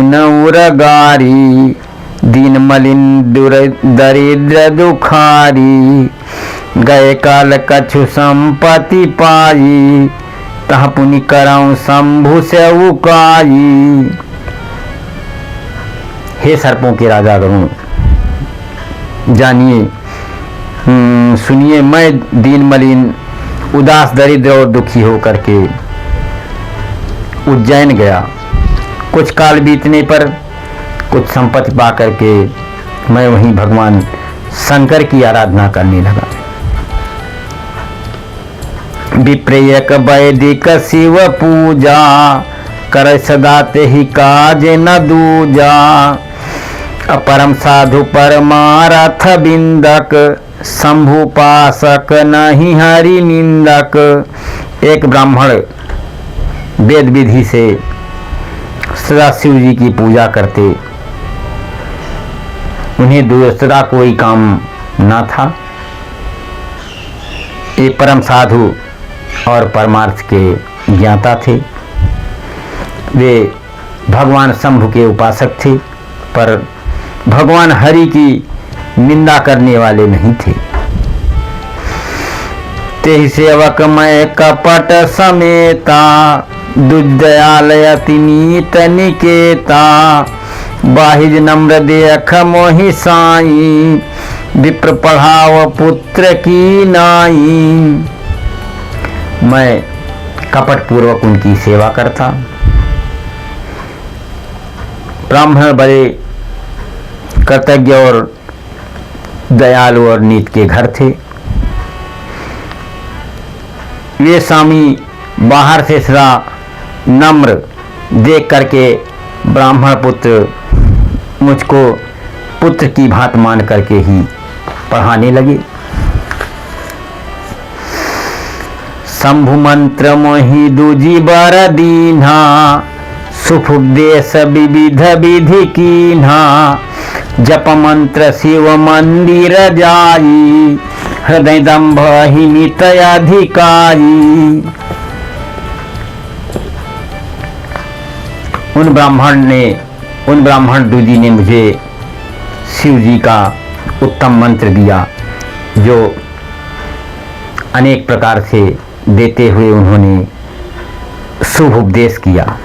दीन उरगारी, दीन मलिन दरिद्र दुखारी, गए काल कछु संपत्ति पाई, तह पुनि करऊं शंभु से उकाई। हे सर्पों के राजा गरुण, जानिए सुनिए, मैं दीन मलिन उदास दरिद्र और दुखी होकर के उज्जैन गया। कुछ काल बीतने पर कुछ संपत्ति पा करके मैं वहीं भगवान शंकर की आराधना करने लगा। विप्रेयक वैदिक शिव पूजा, कर सदा तेहि काज न दूजा। अपरम साधु परमारथ बिंदक, शंभु पासक नहीं हरि निंदक। एक ब्राह्मण वेद विधि से सदा शिव जी की पूजा करते, उन्हें दूसरा कोई काम न था। एक परम साधु और परमार्थ के ज्ञाता थे। वे भगवान शंभु के उपासक थे, पर भगवान हरि की निंदा करने वाले नहीं थे। तेहि सेवक मैं कपट समेता, दुर्दयाल अति नीत निकेता। बाहिज नम्र देख मोहि साई, विप्र पढ़ाव पुत्र की नाई। मैं कपट पूर्वक उनकी सेवा करता। ब्राह्मण बड़े कृतज्ञ और दयालु और नीत के घर थे। वे स्वामी बाहर से सदा नम्र देख करके ब्राह्मण पुत्र मुझको पुत्र की भांत मान करके ही पढ़ाने लगे। शंभु मंत्र मोहि दूजी बर दीन्हा, सुखुपदेश विविध विधि कीन्हा। जप मंत्र शिव मंदिर जाई, हृदय दंभ हिमित अधिकारी। उन ब्राह्मण दूजी ने मुझे शिव जी का उत्तम मंत्र दिया, जो अनेक प्रकार से देते हुए उन्होंने शुभ उपदेश किया।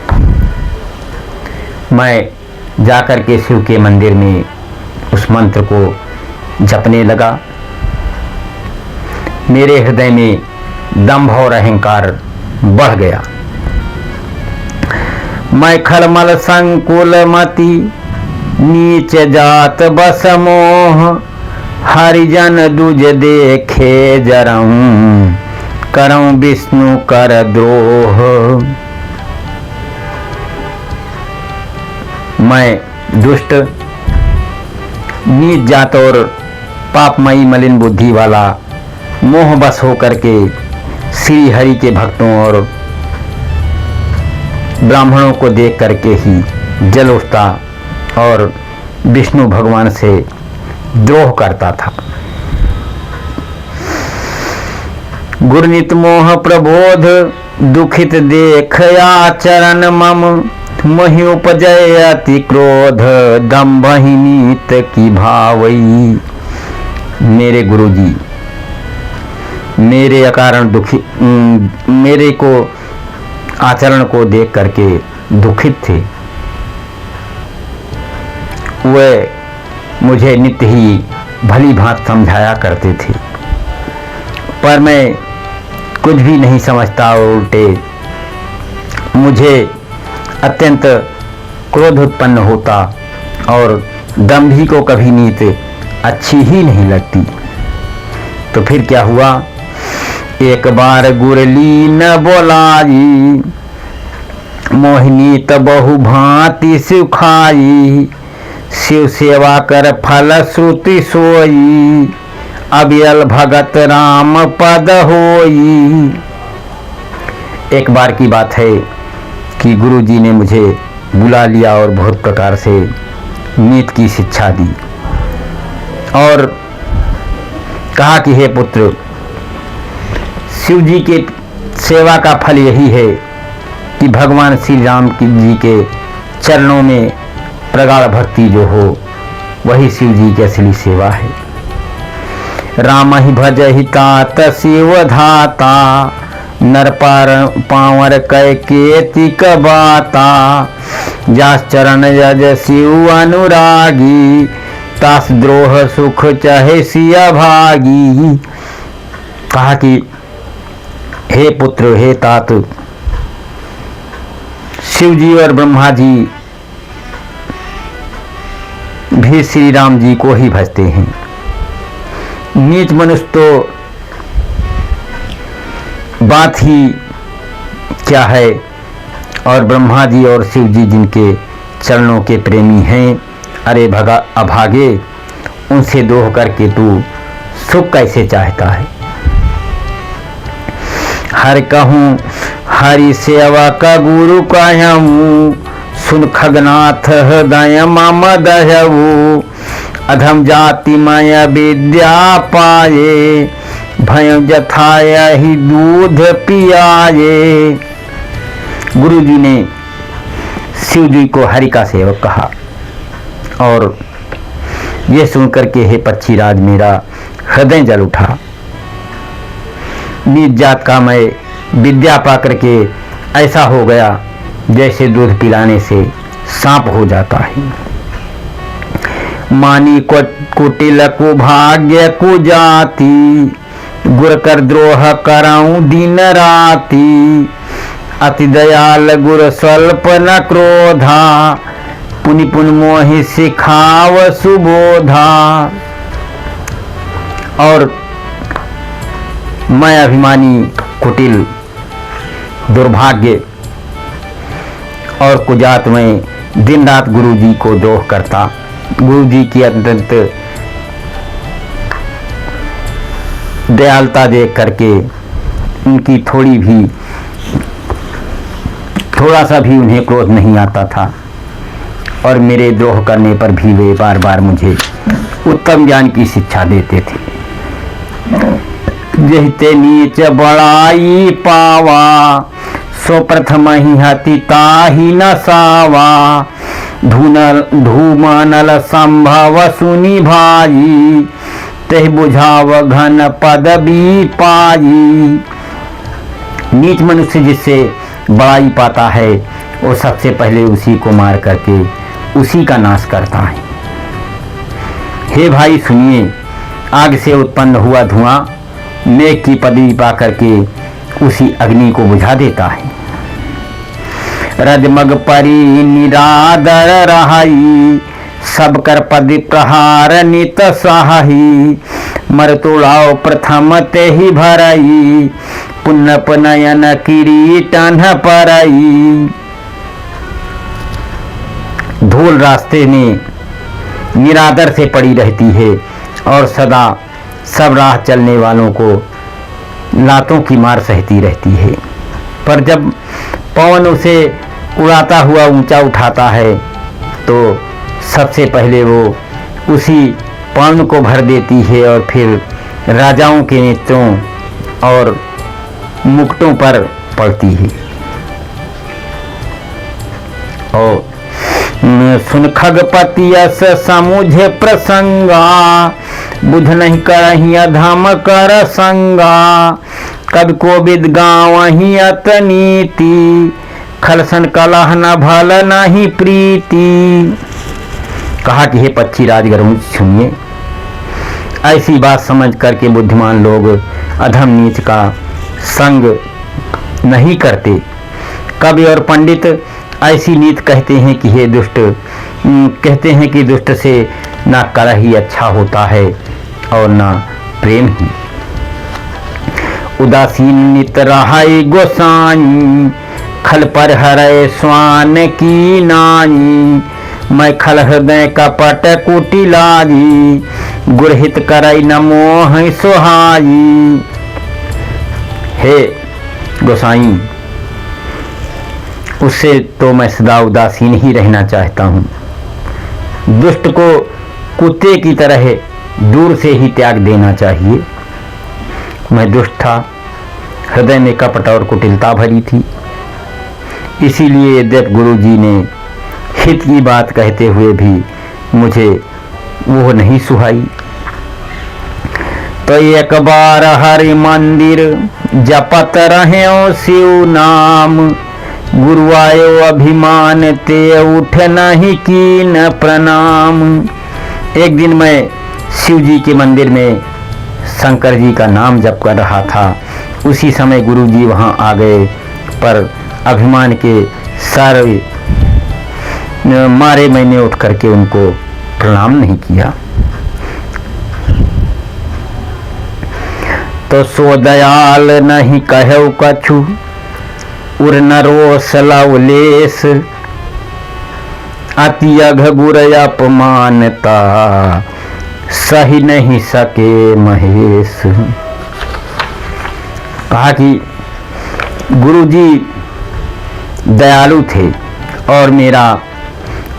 मैं जाकर के शिव के मंदिर में उस मंत्र को जपने लगा। मेरे हृदय में दंभ और अहंकार बढ़ गया। मैं खलमल संकुल मति, नीच जात बस मोह। हरिजन दुज देखे जरऊं, करऊं विष्णु कर द्रोह। मैं दुष्ट, नीच जात और पापमयी मलिन बुद्धि वाला मोह बस होकर के श्री हरि के भक्तों और ब्राह्मणों को देख करके ही जल उठता और विष्णु भगवान से द्रोह करता था। गुरनित मोह प्रबोध, दुखित देख आचरण मम। मोहि उपजय अति क्रोध, दंभ ही नीत की भावई। मेरे गुरुजी मेरे अकारण दुखी, मेरे को आचरण को देख करके दुखित थे। वे मुझे नित्य ही भली भांति समझाया करते थे, पर मैं कुछ भी नहीं समझता और उल्टे मुझे अत्यंत क्रोध उत्पन्न होता और दंभी को कभी नीत अच्छी ही नहीं लगती। तो फिर क्या हुआ, एक बार गुरली न बोलाई, मोहिनी बहु भांति सुखाई। शिव सेवा कर फल श्रुति सोई, अविरल भगत राम पद होई। एक बार की बात है कि गुरु जी ने मुझे बुला लिया और बहुत प्रकार से नीत की शिक्षा दी और कहा कि हे पुत्र, शिव जी के सेवा का फल यही है कि भगवान श्री राम जी के चरणों में प्रगाढ़ भक्ति जो हो वही शिव जी की असली सेवा है। राम ही भजहि तात शिव धाता, नर पावर कै केतिक बाता, जास चरण यज शिव अनुरागी, तास द्रोह सुख चाहे सिया भागी। कहा कि हे पुत्र, हे तात, शिव जी और ब्रह्मा जी भी श्री राम जी को ही भजते हैं। नीच मनुष्य तो बात ही क्या है, और ब्रह्मा जी और शिव जी जिनके चरणों के प्रेमी हैं, अरे अभागे, उनसे दोह करके तू सुख कैसे चाहता है। हर कहूँ हरि सेवा का गुरु कहूँ, सुन खगनाथ हृदय मम दहऊ, अधम जाति मय विद्या पाए, भय जथाय ही दूध पियाए। गुरु जी ने शिव जी को हरि का सेवक कहा, और ये सुनकर के हे पक्षीराज मेरा हृदय जल उठा। नीच जात का मैं विद्या पा करके ऐसा हो गया जैसे दूध पिलाने से सांप हो जाता है। मानी कुटिल कुभाग्य कुजाति, गुर कर द्रोह कराऊं दिन राति, अति दयाल गुर स्वल्प न क्रोधा, पुनि पुन मोहि सिखाव सुबोधा। और मैं अभिमानी कुटिल दुर्भाग्य और कुजात में दिन रात गुरु जी को द्रोह करता, गुरु जी की अत्यंत दयालुता देख करके उनकी थोड़ा सा भी उन्हें क्रोध नहीं आता था, और मेरे द्रोह करने पर भी वे बार बार मुझे उत्तम ज्ञान की शिक्षा देते थे। जहिते नीच बड़ाई पावा, सो प्रथम ही हति ताहि न सावा, धूमनल संभव सुनि भाई, तह बुझाव घन पदवी पाई। नीच मनुष्य जिससे बड़ाई पाता है वो सबसे पहले उसी को मार करके उसी का नाश करता है। हे भाई सुनिए, आग से उत्पन्न हुआ धुआं मेघ की पदवी पा करके उसी अग्नि को बुझा देता है। रजमग परी निरादर रहाई, सब कर पद प्रहार नित सहाही, मर तोड़ाओ प्रथम ते ही भरई, पुण्य पुनयन किरीटन परई। धूल रास्ते में निरादर से पड़ी रहती है और सदा सब राह चलने वालों को लातों की मार सहती रहती है, पर जब पवन उसे उड़ाता हुआ ऊंचा उठाता है तो सबसे पहले वो उसी पवन को भर देती है और फिर राजाओं के नेत्रों और मुकुटों पर पड़ती है। और सुन खगपति यस समुझे प्रसंगा, बुध नहीं करही अधम कर संगा, कब को विद गावही अत नीति, खलसन कलह न भल नहीं प्रीति। कहा कि हे पक्षीराज गरुड़ सुनिए, ऐसी बात समझ करके बुद्धिमान लोग अधम नीच का संग नहीं करते। कवि और पंडित ऐसी नीत कहते हैं कि हे दुष्ट, कहते हैं कि दुष्ट से ना कलह ही अच्छा होता है और ना प्रेम ही। उदासीन नित रहाई गोसाई, खल पर हरे स्वान की नाई, मैं खल हृदय कपट कुटिलागी, गुरहित करई न मोह सुहाई। हे गोसाई, उससे तो मैं सदा उदासीन ही रहना चाहता हूँ। दुष्ट को कुत्ते की तरह दूर से ही त्याग देना चाहिए। मैं दुष्ट था, हृदय में कपट और कुटिलता भरी थी, इसीलिए यद्यप गुरु जी ने हित की बात कहते हुए भी मुझे वो नहीं सुहाई। तो एक बार हरि मंदिर जपत रहे शिव नाम, गुरु आयो अभिमान ते उठ नहीं कीन प्रणाम। एक दिन मैं शिव जी के मंदिर में शंकर जी का नाम जप कर रहा था। उसी समय गुरु जी वहाँ आ गए, पर अभिमान के सर मारे मैंने उठ करके उनको प्रणाम नहीं किया। तो सो दयाल नहीं कहो कछु, उर नरो सलावलेस, अति अघ गुर अपमानता, सही नहीं सके महेश। कहा कि गुरु जी दयालु थे और मेरा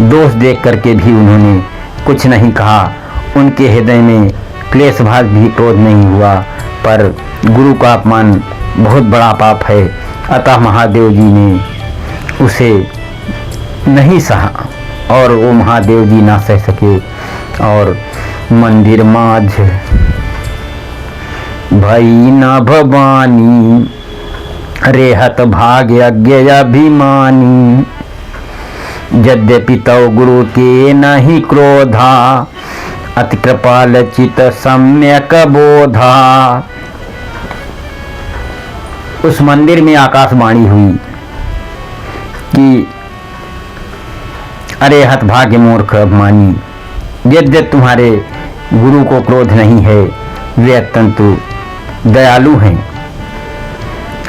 दोष देख करके भी उन्होंने कुछ नहीं कहा। उनके हृदय में क्लेश भाव भी क्रोध नहीं हुआ, पर गुरु का अपमान बहुत बड़ा पाप है, अतः महादेव जी ने उसे नहीं सहा और वो महादेव जी ना सह सके और मंदिर माझ भई न भवानी, रेहत भाग्य अज्ञ अभिमानी, यद्यपि तव गुरु के नहीं क्रोधा, अति कृपाल चित सम्यक बोधा। उस मंदिर में आकाशवाणी हुई कि अरे हतभाग्य मूर्ख अभिमानी, यद्यपि तुम्हारे गुरु को क्रोध नहीं है, वे अत्यंत दयालु हैं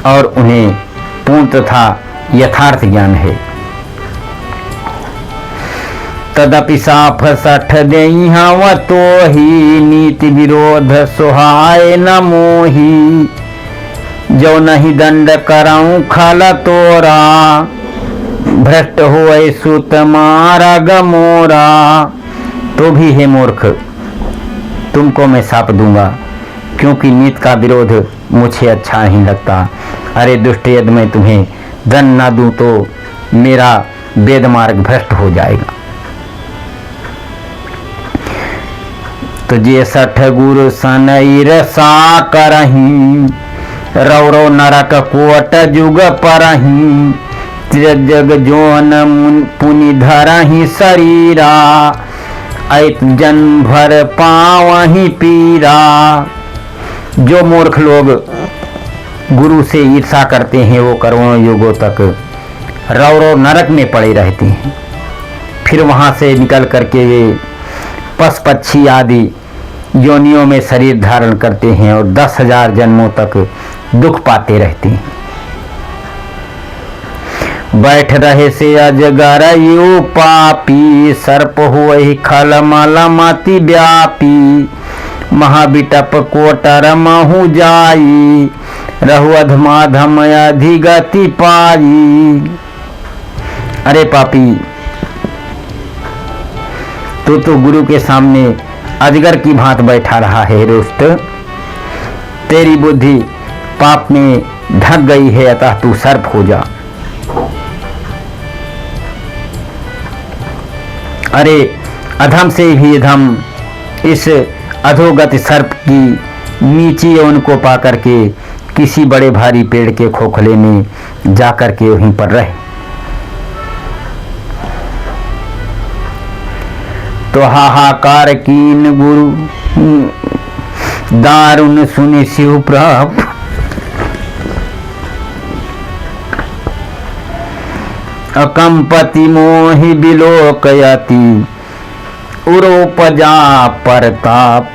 और उन्हें पूर्ण तथा यथार्थ ज्ञान है। तदपि साफ सठ देई हव तो ही, नीति विरोध सुहाय न मोही, जो नहीं दंड कराऊं खल तोरा, भ्रष्ट होए सुत मारा गमोरा। तो भी हे मूर्ख, तुमको मैं साप दूंगा, क्योंकि नीत का विरोध मुझे अच्छा नहीं लगता। अरे दुष्ट, यदि मैं तुम्हें दंड न दूं तो मेरा वेद मार्ग भ्रष्ट हो जाएगा। तो जे सठ गुरु सनईर सा करही, रौरव नरक कोट जुग परही, जग जोन पुनि धरही शरीरा, ऐत जन्म भर पावही पीरा। जो मूर्ख लोग गुरु से ईर्षा करते हैं वो करोड़ों युगों तक रौरव नरक में पड़े रहते हैं, फिर वहाँ से निकल करके वे पशु पक्षी आदि योनियों में शरीर धारण करते हैं और 10,000 जन्मों तक दुख पाते रहते हैं। बैठ रहे से अजगर यू पापी, सर्प हुए खल मल मति व्यापी, महाबिटप कोटर महु जाई, रहु अधमाधम अधिगति पाई। अरे पापी, तो गुरु के सामने अजगर की भांत बैठा रहा है रुष्ट। तेरी बुद्धि पाप में ढक गई है, अतः तू सर्प हो जा। अरे अधम से भी अधम इस अधोगत सर्प की नीची उनको पा करके किसी बड़े भारी पेड़ के खोखले में जाकर के वहीं पर रहे। तो हाहाकार कीन गुरु, दारुण सुनि शिव प्रभ, अकंपति मोहि बिलोकयति, उरोपजा परताप।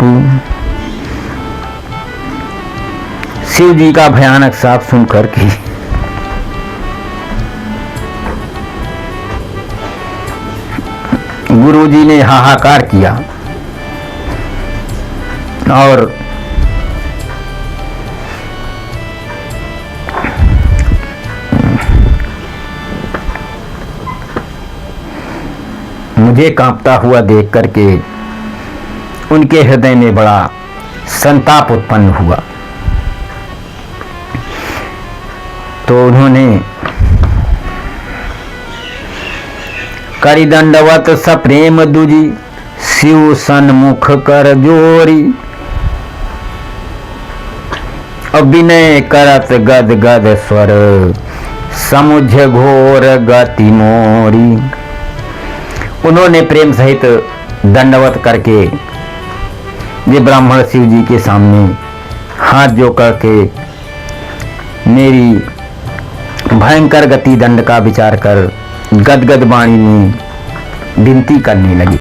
शिव जी का भयानक साप सुन करके गुरु जी ने हाहाकार किया और मुझे कांपता हुआ देख करके उनके हृदय में बड़ा संताप उत्पन्न हुआ। तो उन्होंने करी दंडवत सप्रेम दुजी, शिव सन्मुख कर जोरी। अभिनय करत गद गद स्वर, समुझ घोर गति मोरी। उन्होंने प्रेम सहित दंडवत करके ये ब्राह्मण शिव जी के सामने हाथ जो करके मेरी भयंकर गति दंड का विचार कर गदगद वाणी में विनती करने लगी।